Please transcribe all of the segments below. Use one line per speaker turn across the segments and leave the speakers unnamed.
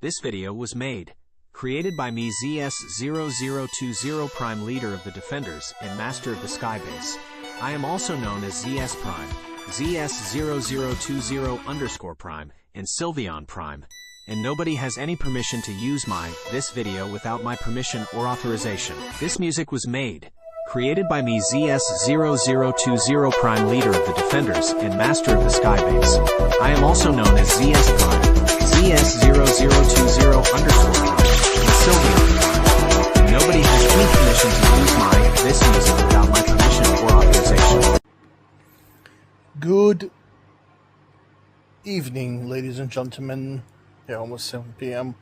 This video was made, created by me ZS0020 Prime, leader of the Defenders and master of the Skybase. I am also known as ZS Prime, ZS0020_Prime, and Sylveon Prime. And nobody has any permission to use this video without my permission or authorization. This music was made, created by me ZS0020 Prime, leader of the Defenders and master of the Skybase. I am also known as ZS Prime, ZS0020_Prime, and Sylveon Prime. And nobody has any permission to use this music without my permission or authorization.
Good evening, ladies and gentlemen. Yeah, almost 7 p.m.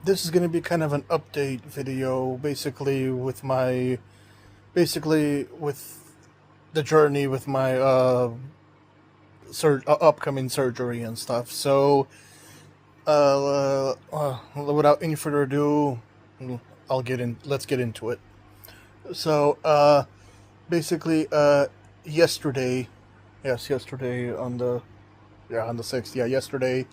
This is going to be kind of an update video, basically with the journey with my upcoming surgery and stuff. So, without any further ado, let's get into it. So, basically, yesterday on the 6th, yesterday.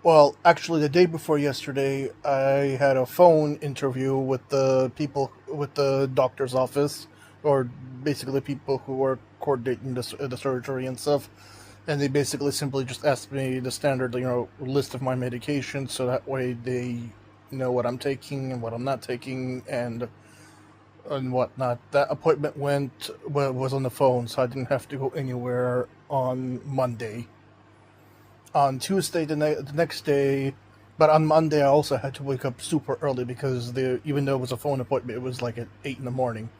Well, actually, the day before yesterday, I had a phone interview with the people with the doctor's office, or basically people who were coordinating the surgery and stuff. And they basically simply just asked me the standard, list of my medications, so that way they know what I'm taking and what I'm not taking and whatnot. That appointment was on the phone, so I didn't have to go anywhere on Monday. On Tuesday, the next day, but on Monday I also had to wake up super early because even though it was a phone appointment, it was like at 8 in the morning.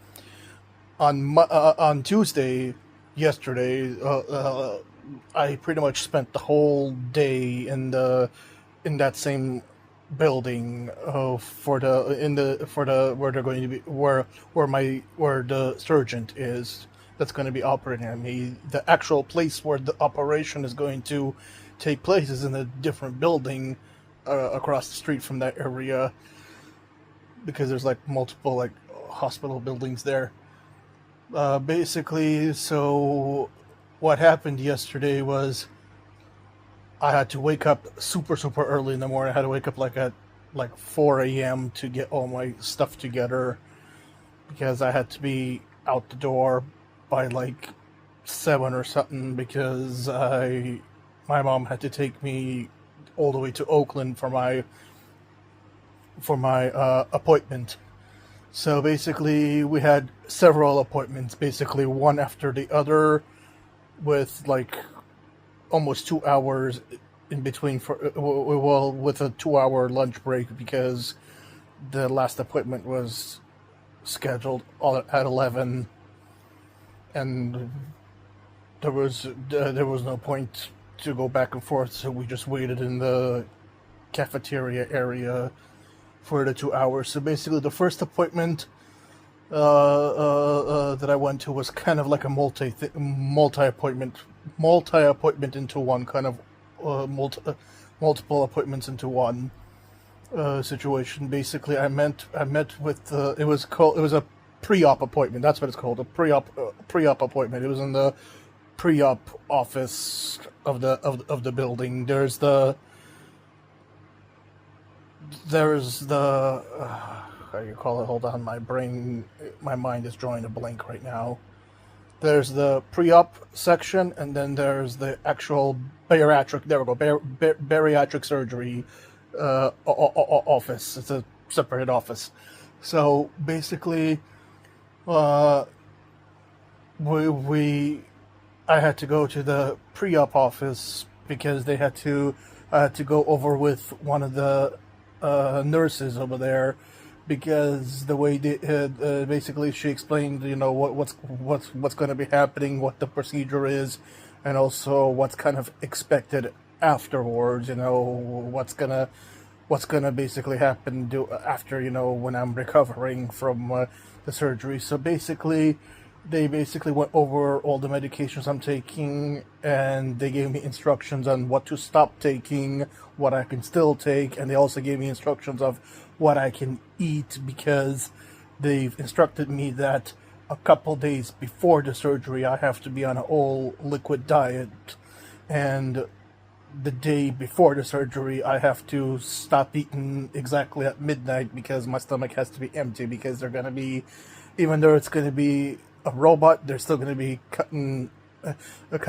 On Tuesday, yesterday, I pretty much spent the whole day in that same building where they're going to be where the surgeon is that's going to be operating on me. The actual place where the operation is going to take place is in a different building across the street from that area, because there's multiple hospital buildings there. Basically, so what happened yesterday was I had to wake up super early in the morning. I had to wake up at 4 a.m. to get all my stuff together, because I had to be out the door by 7 or something, because my mom had to take me all the way to Oakland for my appointment. So basically, we had several appointments, basically one after the other, with almost 2 hours in between with a 2-hour lunch break, because the last appointment was scheduled at 11, and there was no point to go back and forth, so we just waited in the cafeteria area for the 2 hours. So basically, the first appointment that I went to was kind of like a multi appointment into one, kind of multiple appointments into one situation. Basically, I met with it was a pre-op appointment. That's what it's called, a pre-op appointment. It was in the pre-op office of the building. There's the how do you call it? Hold on, my mind is drawing a blank right now. There's the pre-op section, and then there's the actual bariatric. There we go, bariatric surgery office. It's a separate office. So basically, I had to go to the pre-op office because I had to go over with one of the nurses over there, because the way basically she explained, what's going to be happening, what the procedure is, and also what's kind of expected afterwards. What's gonna basically happen after when I'm recovering from the surgery. So basically, they went over all the medications I'm taking, and they gave me instructions on what to stop taking, what I can still take, and they also gave me instructions of what I can eat, because they've instructed me that a couple days before the surgery I have to be on an all liquid diet, and the day before the surgery, I have to stop eating exactly at midnight because my stomach has to be empty, because they're going to be, even though it's going to be a robot, they're still going to be cutting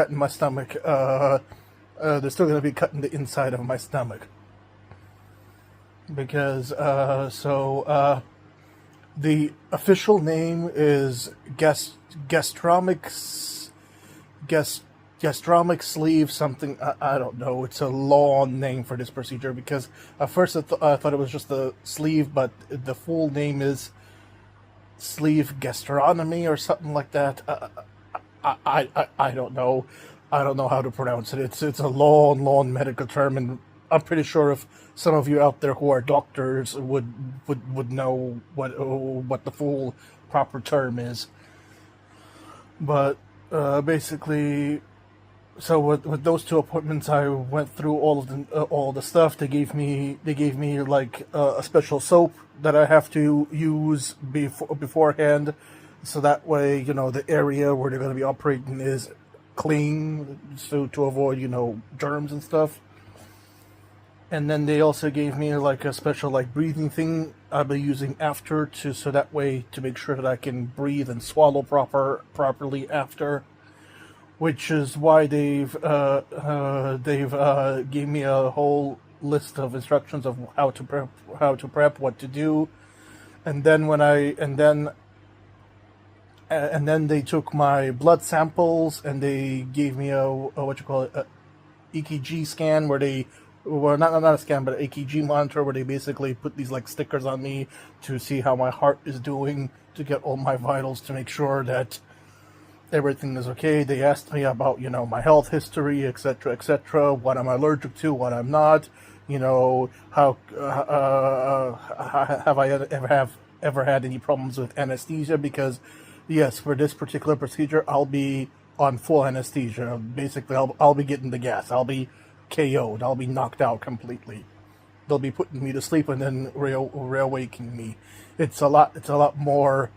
my stomach. They're still going to be cutting the inside of my stomach. Because, the official name is gastromic sleeve something. I don't know. It's a long name for this procedure, because at first I thought it was just a sleeve, but the full name is sleeve gastronomy or something like that. I don't know. I don't know how to pronounce it. It's a long medical term, and I'm pretty sure if some of you out there who are doctors would know what the full proper term is. But basically, so with those two appointments, I went through all the stuff. They gave me like a special soap that I have to use beforehand, so that way, the area where they're going to be operating is clean, so to avoid germs and stuff. And then they also gave me like a special breathing thing I'll be using after, so that way to make sure that I can breathe and swallow properly after. Which is why they've gave me a whole list of instructions of how to prep, what to do, and then they took my blood samples and they gave me a EKG scan, where they, well, not a scan, but an EKG monitor, where they basically put these stickers on me to see how my heart is doing, to get all my vitals, to make sure that everything is okay. They asked me about, my health history, etc., what I'm allergic to, what I'm not, how have I ever had any problems with anesthesia, because yes, for this particular procedure, I'll be on full anesthesia. Basically, I'll be getting the gas. I'll be KO'd. I'll be knocked out completely. They'll be putting me to sleep and then reawakening me. It's a lot more.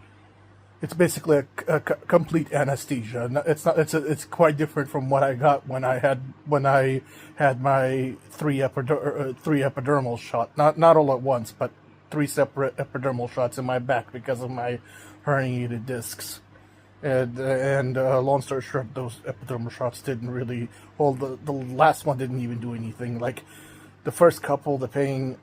It's basically a complete anesthesia. It's quite different from what I got when I had my three epidermal shot. Not all at once, but 3 separate epidermal shots in my back because of my herniated discs. And long story short, those epidermal shots didn't really. Well, the last one didn't even do anything. Like the first couple, the pain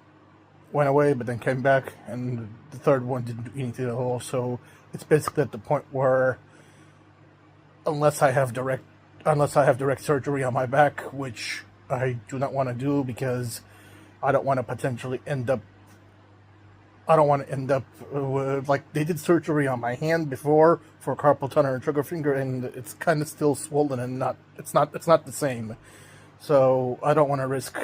went away, but then came back, and the third one didn't do anything at all. So it's basically at the point where, unless I have direct surgery on my back, which I do not want to do, because I don't want to potentially end up. I don't want to end up with, they did surgery on my hand before for carpal tunnel and trigger finger, and it's kind of still swollen and it's not the same. So I don't want to risk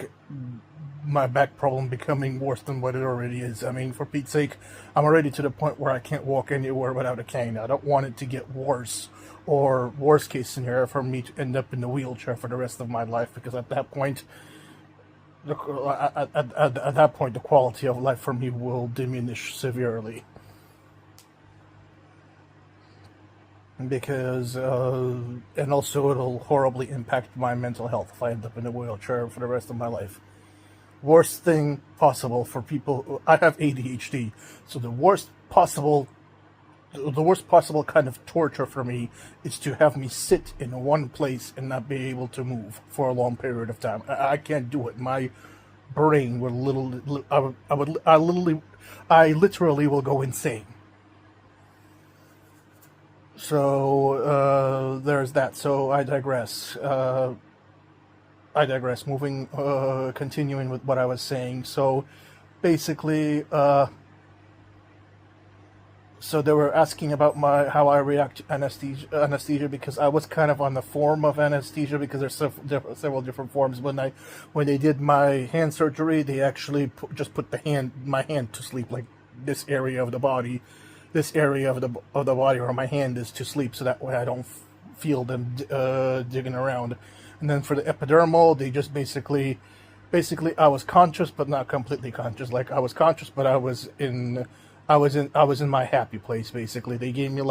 my back problem becoming worse than what it already is. I mean, for Pete's sake, I'm already to the point where I can't walk anywhere without a cane. I don't want it to get worse, or worst case scenario for me to end up in the wheelchair for the rest of my life, because at that point, the quality of life for me will diminish severely. Because, and also it'll horribly impact my mental health if I end up in a wheelchair for the rest of my life. Worst thing possible for people. I have ADHD, so the worst possible kind of torture for me is to have me sit in one place and not be able to move for a long period of time. I can't do it. My brain will I literally will go insane. So there's that. So I digress. Continuing with what I was saying. So basically, so they were asking about how I react to anesthesia, because I was kind of on the form of anesthesia, because there's several different forms. When they did my hand surgery, they actually just put my hand to sleep, like this area of the body where my hand is to sleep, so that way I don't feel them digging around. And then for the epidermal, they just basically I was conscious but not completely conscious. Like I was conscious, but I was in my happy place. Basically, they gave me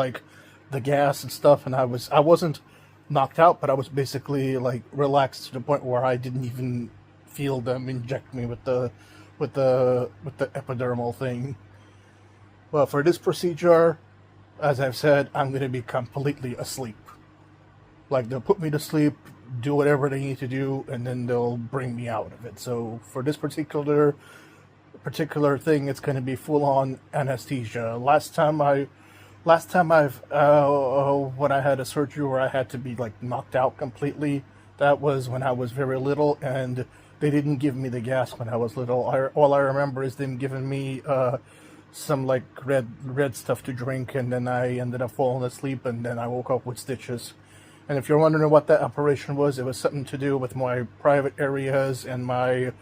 the gas and stuff, and I wasn't knocked out, but I was basically like relaxed to the point where I didn't even feel them inject me with the epidermal thing. Well, for this procedure, as I've said, I'm going to be completely asleep. Like, they'll put me to sleep, do whatever they need to do, and then they'll bring me out of it. So for this particular thing, it's going to be full on anesthesia. Last time I've when I had a surgery where I had to be like knocked out completely, that was when I was very little, and they didn't give me the gas when I was little. All I remember is them giving me some like red stuff to drink, and then I ended up falling asleep, and then I woke up with stitches. And if you're wondering what that operation was, it was something to do with my private areas and my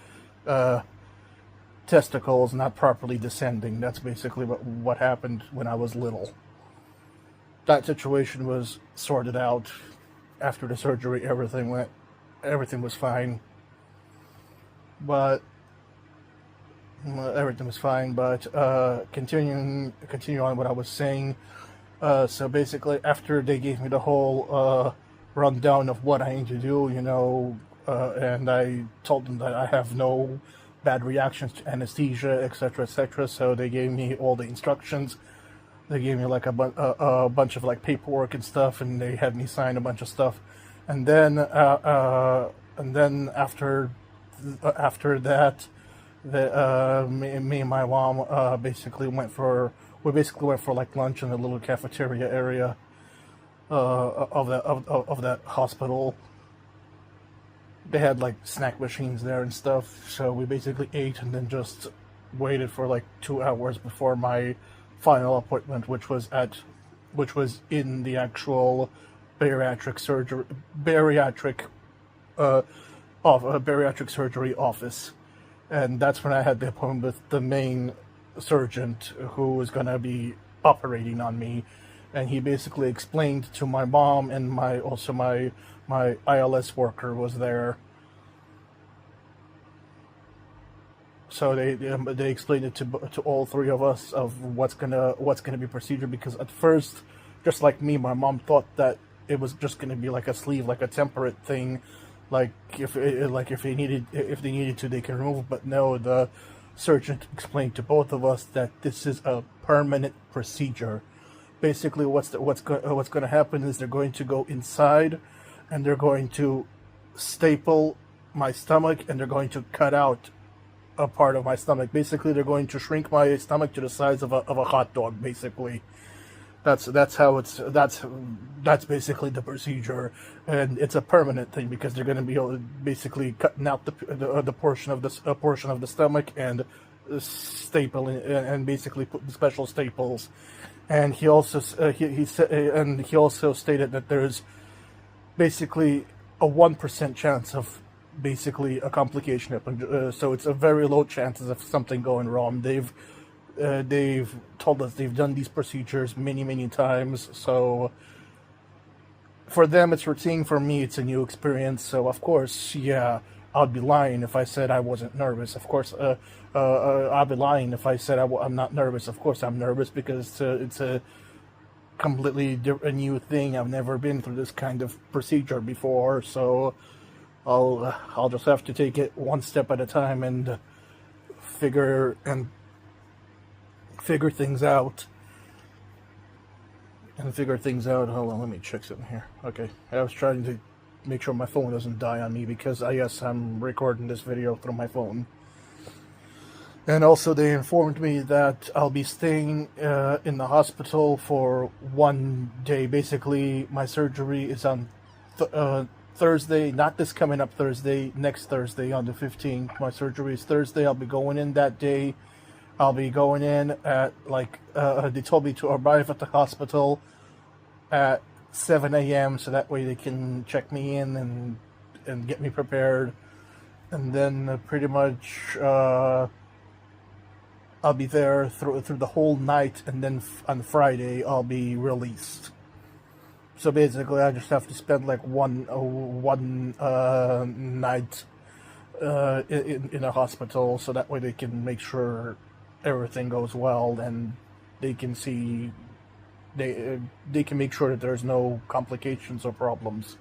testicles not properly descending. That's basically what happened when I was little. That situation was sorted out after the surgery. Everything was fine. But everything was fine. But continue on what I was saying. So basically, after they gave me the whole rundown of what I need to do, and I told them that I have no bad reactions to anesthesia, etc., etc. So they gave me all the instructions. They gave me like a bunch of like paperwork and stuff, and they had me sign a bunch of stuff. And then after that, me and my mom basically went for like lunch in the little cafeteria area of that hospital. They had like snack machines there and stuff, so we basically ate and then just waited for like 2 hours before my final appointment, which was in the actual bariatric surgery office. And that's when I had the appointment with the main surgeon who was going to be operating on me. And he basically explained to my mom, and my ILS worker was there. So they explained it to all three of us of what's gonna be procedure, because at first, just like me, my mom thought that it was just gonna be like a sleeve, like a temporary thing, like if they needed to, they can remove. But no, the surgeon explained to both of us that this is a permanent procedure. Basically, what's going to happen is they're going to go inside, and they're going to staple my stomach, and they're going to cut out a part of my stomach. Basically, they're going to shrink my stomach to the size of a hot dog. Basically, that's basically the procedure, and it's a permanent thing because they're going to be basically cutting out the portion of the stomach and stapling and basically put special staples. And he also he also stated that there's basically a 1% chance of basically a complication. So it's a very low chances of something going wrong. They've told us they've done these procedures many times. So for them it's routine. For me it's a new experience. So of course, yeah, I'd be lying if I said I wasn't nervous. Of course, I'd be lying if I said I'm not nervous. Of course, I'm nervous because it's a completely new thing. I've never been through this kind of procedure before, so I'll just have to take it one step at a time and figure things out. Hold on, let me check something here. Okay, I was trying to make sure my phone doesn't die on me because I'm recording this video through my phone. And also they informed me that I'll be staying in the hospital for 1 day. Basically, my surgery is on Thursday, not this coming up Thursday, next Thursday on the 15th. My surgery is Thursday. I'll be going in that day. I'll be going in at they told me to arrive at the hospital at 7 a.m. so that way they can check me in and get me prepared. And then pretty much I'll be there through the whole night, and then on Friday I'll be released. So basically, I just have to spend like one night in a hospital, so that way they can make sure everything goes well, and they can see they can make sure that there's no complications or problems.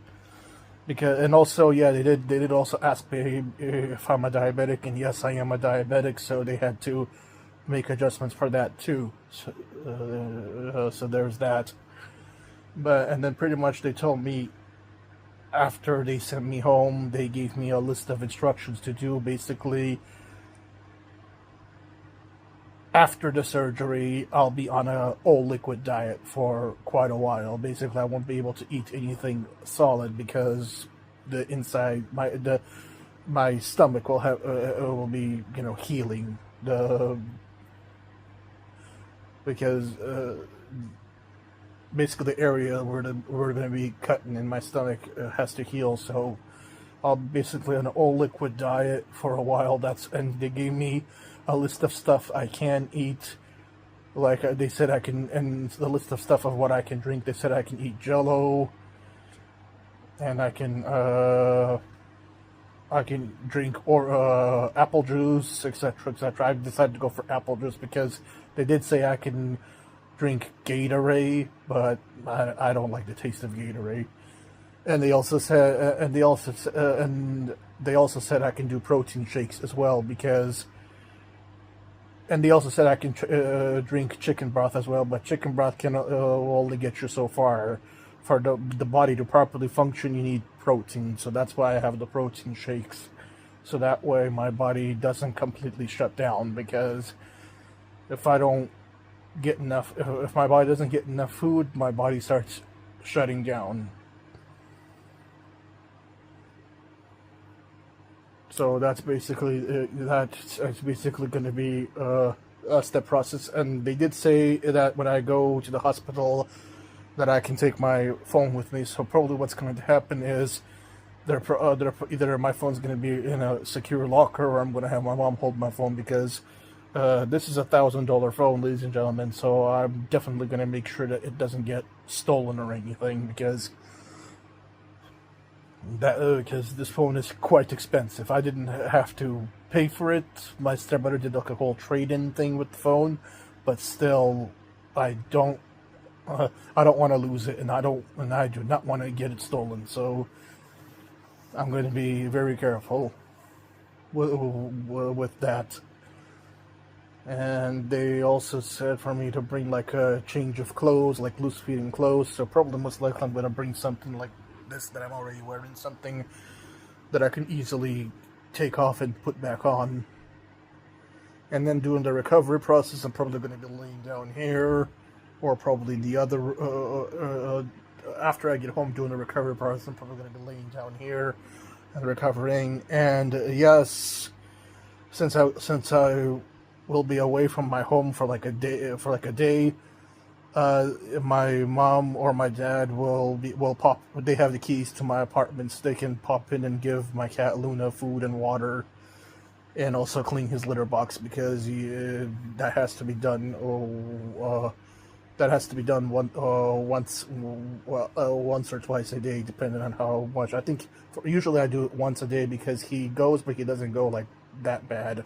Because, and also, yeah, they did also ask me if I'm a diabetic, and yes, I am a diabetic, so they had to make adjustments for that too. So there's that. But and then pretty much they told me after they sent me home, they gave me a list of instructions to do. Basically, after the surgery, I'll be on a all liquid diet for quite a while. Basically, I won't be able to eat anything solid because the inside my stomach will be healing the because basically the area where we're going to be cutting in my stomach has to heal. So I'll basically on an all liquid diet for a while. And they gave me a list of stuff I can eat. Like they said I can, and the list of stuff of what I can drink. They said I can eat Jello, and I can drink or apple juice, etc., etc. I decided to go for apple juice because they did say I can drink Gatorade, but I don't like the taste of Gatorade. And they also said, I can do protein shakes as well because. And they also said I can drink chicken broth as well, but chicken broth can only get you so far. For the body to properly function, you need protein, so that's why I have the protein shakes. So that way my body doesn't completely shut down, because if I don't get enough, if my body doesn't get enough food, my body starts shutting down. So that's basically going to be a step process. And they did say that when I go to the hospital, that I can take my phone with me. So probably what's going to happen is either my phone's going to be in a secure locker, or I'm going to have my mom hold my phone, because this is $1,000 phone, ladies and gentlemen. So I'm definitely going to make sure that it doesn't get stolen or anything, because this phone is quite expensive. I didn't have to pay for it. My stepbrother did like a whole trade-in thing with the phone, but still, I don't want to lose it, and I do not want to get it stolen. So I'm going to be very careful with that. And they also said for me to bring like a change of clothes, like loose-fitting clothes. So probably most likely I'm going to bring something like this that I'm already wearing, something that I can easily take off and put back on. And then during the recovery process, I'm probably going to be laying down here, or probably the other after I get home doing the recovery process, I'm probably going to be laying down here and recovering. And yes, since I will be away from my home for like a day, my mom or my dad will pop. They have the keys to my apartments. They can pop in and give my cat Luna food and water, and also clean his litter box, because that has to be done. That has to be done once or twice a day, depending on how much. I think usually I do it once a day, because he goes, but he doesn't go like that bad.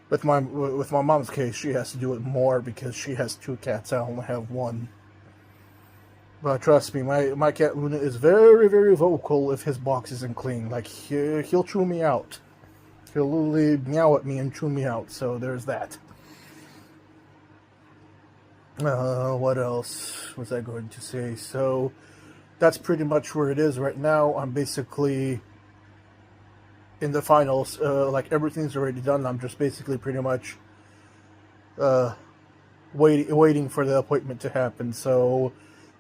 With my mom's case, she has to do it more because she has 2 cats. I only have 1. But trust me, my cat Luna is very, very vocal if his box isn't clean. Like, he'll chew me out. He'll literally meow at me and chew me out. So there's that. What else was I going to say? So that's pretty much where it is right now. I'm basically in the finals. Like, everything's already done. I'm just basically pretty much waiting for the appointment to happen. So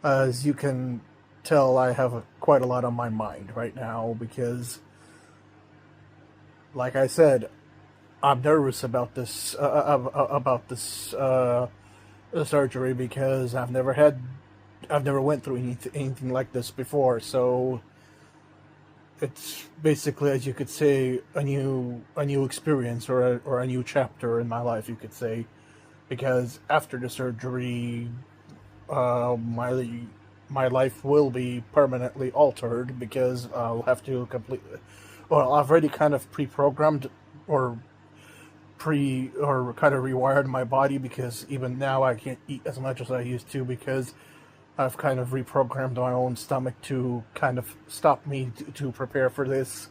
as you can tell, I have quite a lot on my mind right now, because like I said, I'm nervous about this surgery, because I've never went through anything like this before. So it's basically, as you could say, a new experience, or a new chapter in my life, you could say, because after the surgery, my life will be permanently altered, because I'll have to I've already kind of pre-programmed or or kind of rewired my body, because even now I can't eat as much as I used to, because I've kind of reprogrammed my own stomach to kind of stop me to prepare for this.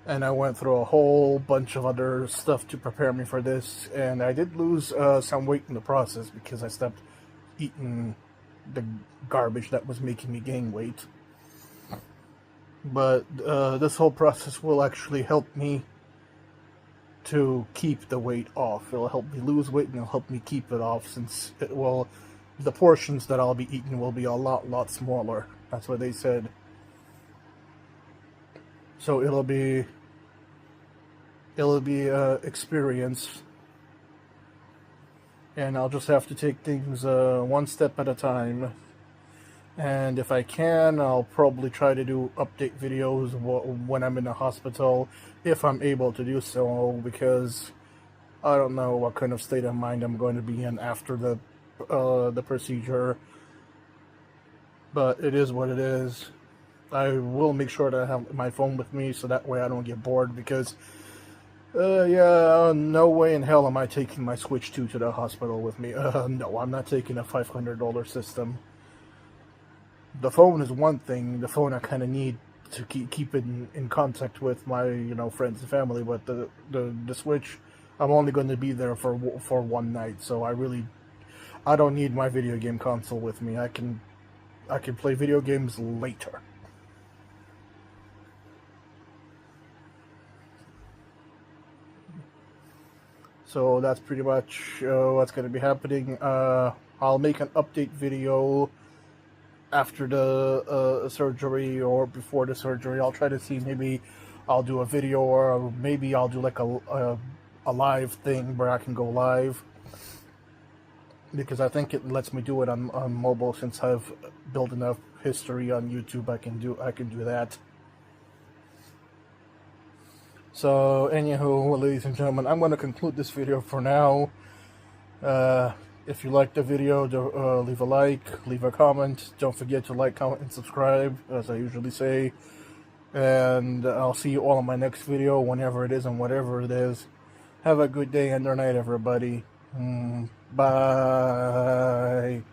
And I went through a whole bunch of other stuff to prepare me for this, and I did lose some weight in the process because I stopped eating the garbage that was making me gain weight. But this whole process will actually help me to keep the weight off. It'll help me lose weight and it'll help me keep it off, since the portions that I'll be eating will be a lot smaller. That's what they said. So it'll be experience, and I'll just have to take things one step at a time. And if I can, I'll probably try to do update videos when I'm in the hospital, if I'm able to do so, because I don't know what kind of state of mind I'm going to be in after the procedure. But it is what it is. I will make sure that I have my phone with me, so that way I don't get bored, because no way in hell am I taking my Switch 2 to the hospital with me. No, I'm not taking a $500 system. The phone is one thing. The phone I kind of need to keep in contact with my friends and family, but the Switch, I'm only going to be there for one night, so I don't need my video game console with me. I can play video games later. So that's pretty much what's going to be happening. I'll make an update video after the surgery or before the surgery. I'll try to see, maybe I'll do a video, or maybe I'll do like a live thing where I can go live, because I think it lets me do it on mobile. Since I've built enough history on YouTube, I can do that. So, anywho, ladies and gentlemen, I'm going to conclude this video for now. If you liked the video, leave a like, leave a comment. Don't forget to like, comment, and subscribe, as I usually say. And I'll see you all in my next video, whenever it is and whatever it is. Have a good day and or night, everybody. Bye.